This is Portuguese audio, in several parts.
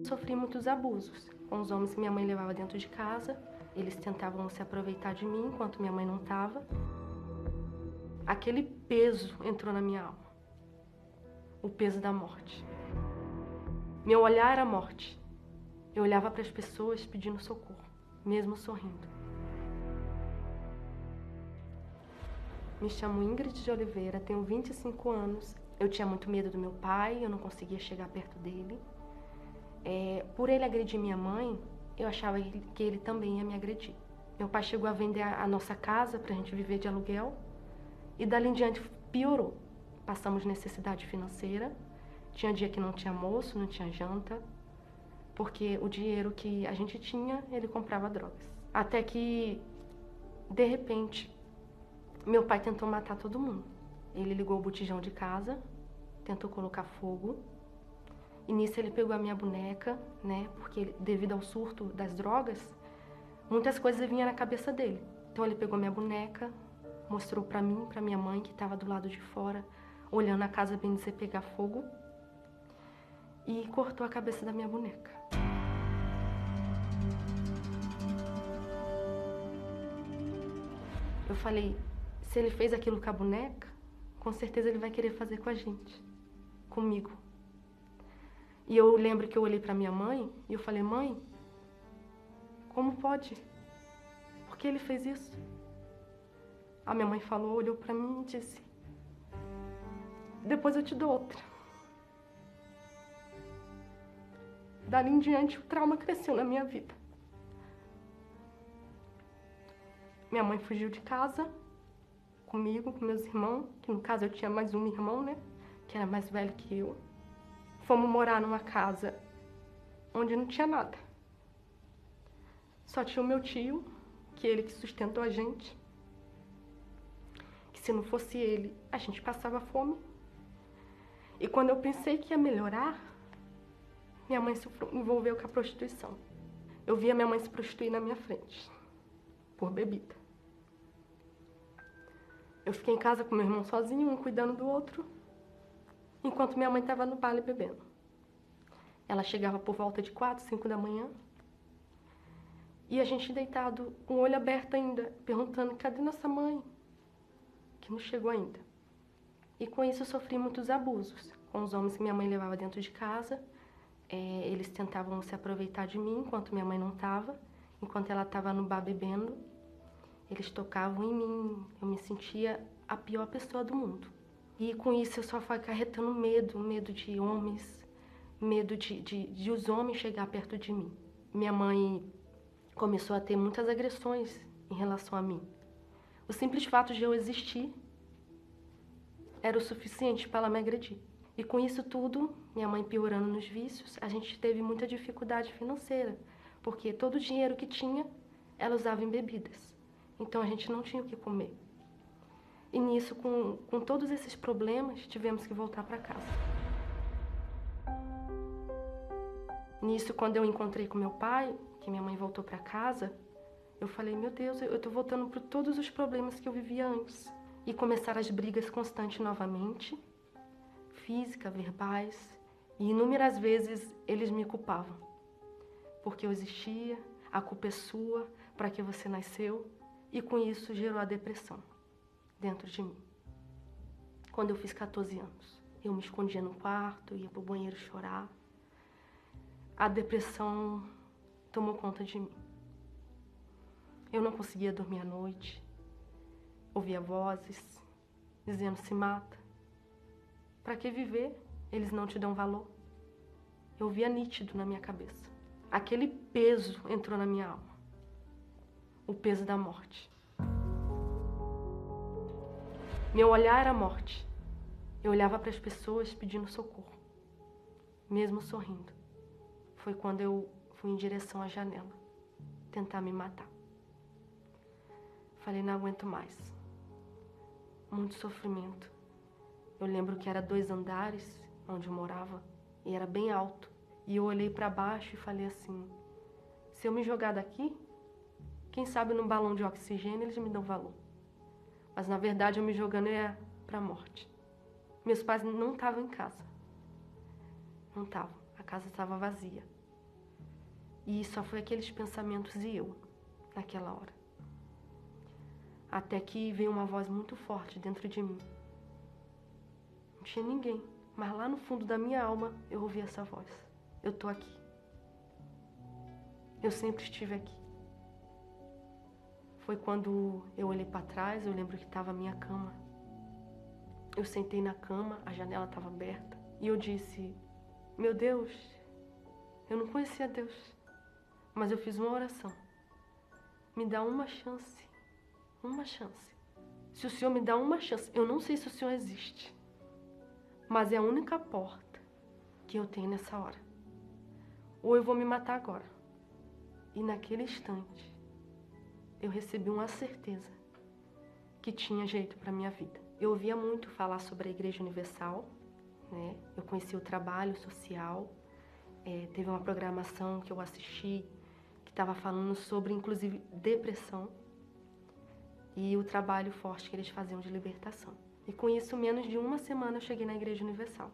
Sofri muitos abusos com os homens que minha mãe levava dentro de casa. Eles tentavam se aproveitar de mim enquanto minha mãe não estava. Aquele peso entrou na minha alma. O peso da morte. Meu olhar era morte. Eu olhava para as pessoas pedindo socorro, mesmo sorrindo. Me chamo Ingrid de Oliveira, tenho 25 anos. Eu tinha muito medo do meu pai, eu não conseguia chegar perto dele. Por ele agredir minha mãe, eu achava que ele também ia me agredir. Meu pai chegou a vender a nossa casa para a gente viver de aluguel e dali em diante piorou. Passamos necessidade financeira, tinha dia que não tinha almoço, não tinha janta, porque o dinheiro que a gente tinha, ele comprava drogas. Até que, de repente, meu pai tentou matar todo mundo. Ele ligou o botijão de casa, tentou colocar fogo. E nisso ele pegou a minha boneca, né? Porque devido ao surto das drogas, muitas coisas vinham na cabeça dele. Então ele pegou minha boneca, mostrou pra mim, pra minha mãe, que estava do lado de fora, olhando a casa bem dizer pegar fogo, e cortou a cabeça da minha boneca. Eu falei, se ele fez aquilo com a boneca, com certeza ele vai querer fazer com a gente, comigo. E eu lembro que eu olhei pra minha mãe e eu falei, mãe, como pode? Por que ele fez isso? A minha mãe falou, olhou pra mim e disse, depois eu te dou outra. Dali em diante o trauma cresceu na minha vida. Minha mãe fugiu de casa, comigo, com meus irmãos, que no caso eu tinha mais um irmão, né, que era mais velho que eu. Fomos morar numa casa onde não tinha nada. Só tinha o meu tio, que ele que sustentou a gente. Que se não fosse ele, a gente passava fome. E quando eu pensei que ia melhorar, minha mãe se envolveu com a prostituição. Eu via minha mãe se prostituir na minha frente, por bebida. Eu fiquei em casa com meu irmão sozinho, um cuidando do outro, enquanto minha mãe estava no baile bebendo. Ela chegava por volta de 4, 5 da manhã, e a gente deitado, com o olho aberto ainda, perguntando, cadê nossa mãe? Que não chegou ainda. E com isso eu sofri muitos abusos com os homens que minha mãe levava dentro de casa. Eles tentavam se aproveitar de mim enquanto minha mãe não estava, enquanto ela estava no bar bebendo. Eles tocavam em mim, eu me sentia a pior pessoa do mundo. E com isso eu só fui acarretando medo de homens, medo de os homens chegar perto de mim. Minha mãe começou a ter muitas agressões em relação a mim. O simples fato de eu existir era o suficiente para ela me agredir. E com isso tudo, minha mãe piorando nos vícios, a gente teve muita dificuldade financeira, porque todo o dinheiro que tinha, ela usava em bebidas. Então a gente não tinha o que comer. E nisso, com todos esses problemas, tivemos que voltar para casa. Nisso, quando eu encontrei com meu pai, que minha mãe voltou para casa, eu falei, meu Deus, eu tô voltando para todos os problemas que eu vivia antes. E começaram as brigas constantes novamente, física, verbais, e inúmeras vezes eles me culpavam. Porque eu existia, a culpa é sua, para que você nasceu, e com isso gerou a depressão dentro de mim. Quando eu fiz 14 anos, eu me escondia no quarto, ia pro banheiro chorar. A depressão tomou conta de mim. Eu não conseguia dormir à noite, ouvia vozes dizendo se mata. Para que viver? Eles não te dão valor. Eu via nítido na minha cabeça. Aquele peso entrou na minha alma. O peso da morte. Meu olhar era morte. Eu olhava para as pessoas pedindo socorro, mesmo sorrindo. Foi quando eu fui em direção à janela, tentar me matar. Falei, não aguento mais. Muito sofrimento. Eu lembro que era 2 andares onde eu morava e era bem alto. E eu olhei para baixo e falei assim, se eu me jogar daqui, quem sabe num balão de oxigênio eles me dão valor. Mas na verdade eu me jogando ia para a morte. Meus pais não estavam em casa. Não estavam. A casa estava vazia. E só foi aqueles pensamentos e eu, naquela hora. Até que veio uma voz muito forte dentro de mim. Não tinha ninguém, mas lá no fundo da minha alma eu ouvi essa voz. Eu tô aqui. Eu sempre estive aqui. Foi quando eu olhei para trás, eu lembro que estava a minha cama. Eu sentei na cama, a janela estava aberta. E eu disse, meu Deus, eu não conhecia Deus, mas eu fiz uma oração. Me dá uma chance, uma chance. Se o Senhor me dá uma chance, eu não sei se o Senhor existe, mas é a única porta que eu tenho nessa hora. Ou eu vou me matar agora. E naquele instante, eu recebi uma certeza que tinha jeito para minha vida. Eu ouvia muito falar sobre a Igreja Universal, né? Eu conheci o trabalho social, teve uma programação que eu assisti que estava falando sobre, inclusive, depressão e o trabalho forte que eles faziam de libertação. E com isso, menos de uma semana, eu cheguei na Igreja Universal.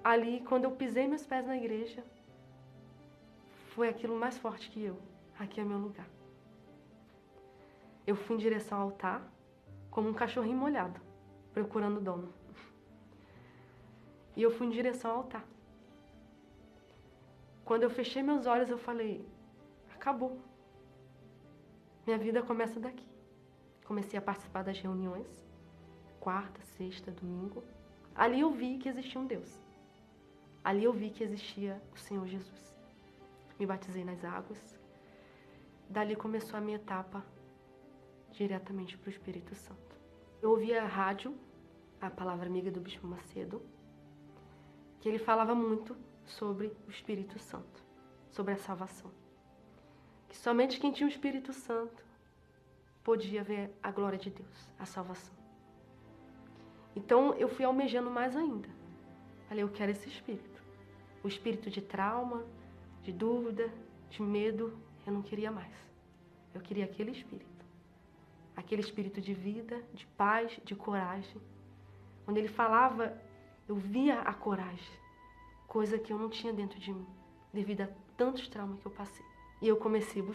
Ali, quando eu pisei meus pés na igreja, foi aquilo mais forte que eu. Aqui é meu lugar. Eu fui em direção ao altar, como um cachorrinho molhado, procurando o dono. E eu fui em direção ao altar. Quando eu fechei meus olhos, eu falei, acabou. Minha vida começa daqui. Comecei a participar das reuniões, quarta, sexta, domingo. Ali eu vi que existia um Deus. Ali eu vi que existia o Senhor Jesus. Me batizei nas águas. Dali começou a minha etapa diretamente para o Espírito Santo. Eu ouvia a rádio, a Palavra Amiga do Bispo Macedo, que ele falava muito sobre o Espírito Santo, sobre a salvação. Que somente quem tinha o Espírito Santo podia ver a glória de Deus, a salvação. Então eu fui almejando mais ainda. Falei, eu quero esse Espírito. O espírito de trauma, de dúvida, de medo, eu não queria mais. Eu queria aquele espírito. Aquele espírito de vida, de paz, de coragem. Quando ele falava, eu via a coragem. Coisa que eu não tinha dentro de mim, devido a tantos traumas que eu passei. E eu comecei a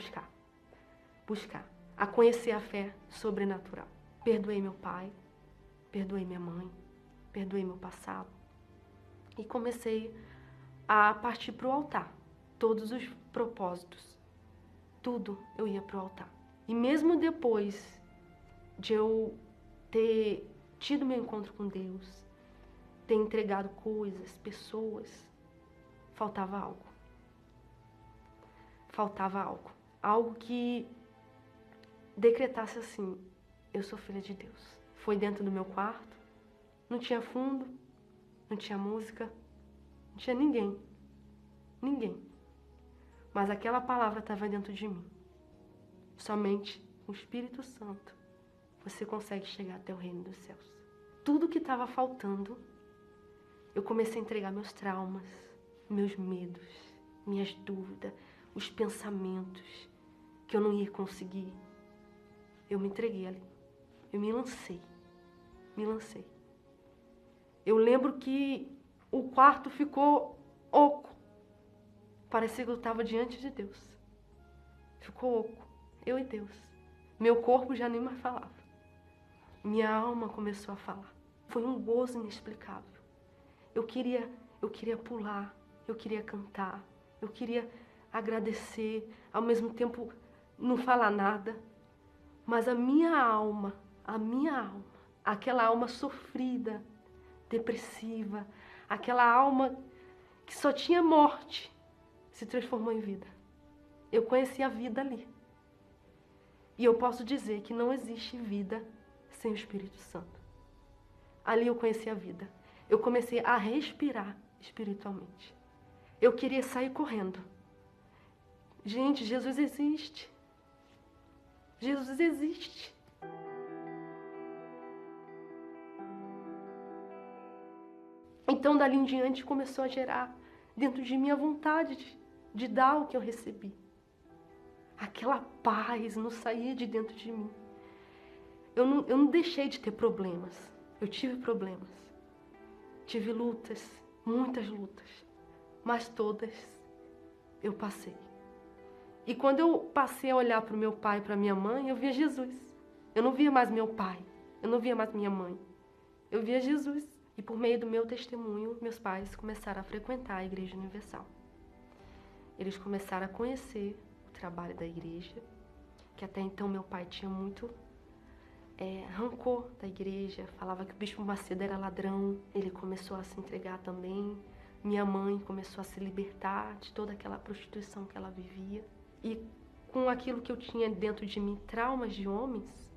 buscar, a conhecer a fé sobrenatural. Perdoei meu pai, perdoei minha mãe, perdoei meu passado. E comecei a partir para o altar. Todos os propósitos, tudo eu ia para o altar. E mesmo depois de eu ter tido meu encontro com Deus, ter entregado coisas, pessoas, faltava algo. Faltava algo. Algo que decretasse assim, eu sou filha de Deus. Foi dentro do meu quarto, não tinha fundo, não tinha música, não tinha ninguém. Ninguém. Mas aquela palavra estava dentro de mim. Somente com o Espírito Santo você consegue chegar até o reino dos céus. Tudo que estava faltando, eu comecei a entregar meus traumas, meus medos, minhas dúvidas, os pensamentos que eu não ia conseguir. Eu me entreguei ali. Eu me lancei. Me lancei. Eu lembro que o quarto ficou oco. Parecia que eu estava diante de Deus. Ficou oco. Eu e Deus. Meu corpo já nem mais falava. Minha alma começou a falar. Foi um gozo inexplicável. Eu queria pular. Eu queria cantar. Eu queria agradecer. Ao mesmo tempo, não falar nada. Mas a minha alma, aquela alma sofrida, depressiva, aquela alma que só tinha morte, se transformou em vida. Eu conheci a vida ali. E eu posso dizer que não existe vida sem o Espírito Santo. Ali eu conheci a vida. Eu comecei a respirar espiritualmente. Eu queria sair correndo. Gente, Jesus existe. Jesus existe. Então, dali em diante, começou a gerar dentro de mim a vontade de dar o que eu recebi. Aquela paz não saía de dentro de mim. Eu não deixei de ter problemas. Eu tive problemas. Tive lutas. muitas lutas, mas todas eu passei. E quando eu passei a olhar para o meu pai e para minha mãe, eu via Jesus. Eu não via mais meu pai, eu não via mais minha mãe. Eu via Jesus. E por meio do meu testemunho, meus pais começaram a frequentar a Igreja Universal. Eles começaram a conhecer o trabalho da igreja, que até então meu pai tinha muito rancor da igreja, falava que o Bispo Macedo era ladrão, ele começou a se entregar também. Minha mãe começou a se libertar de toda aquela prostituição que ela vivia. E com aquilo que eu tinha dentro de mim, traumas de homens,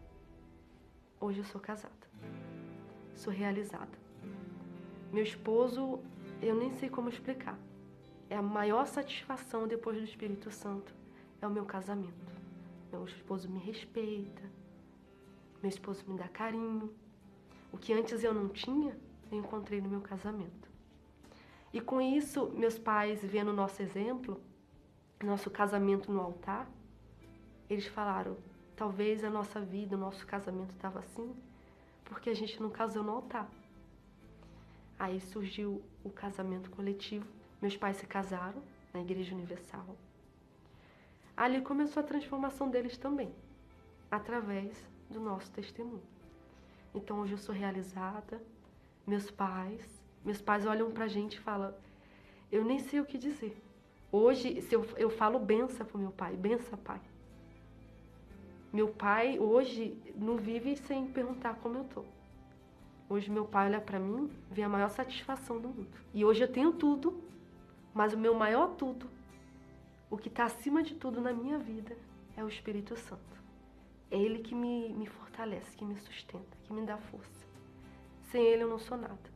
hoje eu sou casada, sou realizada. Meu esposo, eu nem sei como explicar. É a maior satisfação depois do Espírito Santo, é o meu casamento. Meu esposo me respeita, meu esposo me dá carinho. O que antes eu não tinha, eu encontrei no meu casamento. E com isso, meus pais, vendo o nosso exemplo, nosso casamento no altar, eles falaram, talvez a nossa vida, o nosso casamento estava assim, porque a gente não casou no altar. Aí surgiu o casamento coletivo. Meus pais se casaram na Igreja Universal. Ali começou a transformação deles também, através do nosso testemunho. Então hoje eu sou realizada, meus pais olham pra gente e falam, eu nem sei o que dizer. Hoje, se eu falo benção pro meu pai, benção, pai. Meu pai hoje não vive sem perguntar como eu tô. Hoje meu pai olha pra mim, vê a maior satisfação do mundo. E hoje eu tenho tudo, mas o meu maior tudo, o que está acima de tudo na minha vida, é o Espírito Santo. É Ele que me fortalece, que me sustenta, que me dá força. Sem Ele eu não sou nada.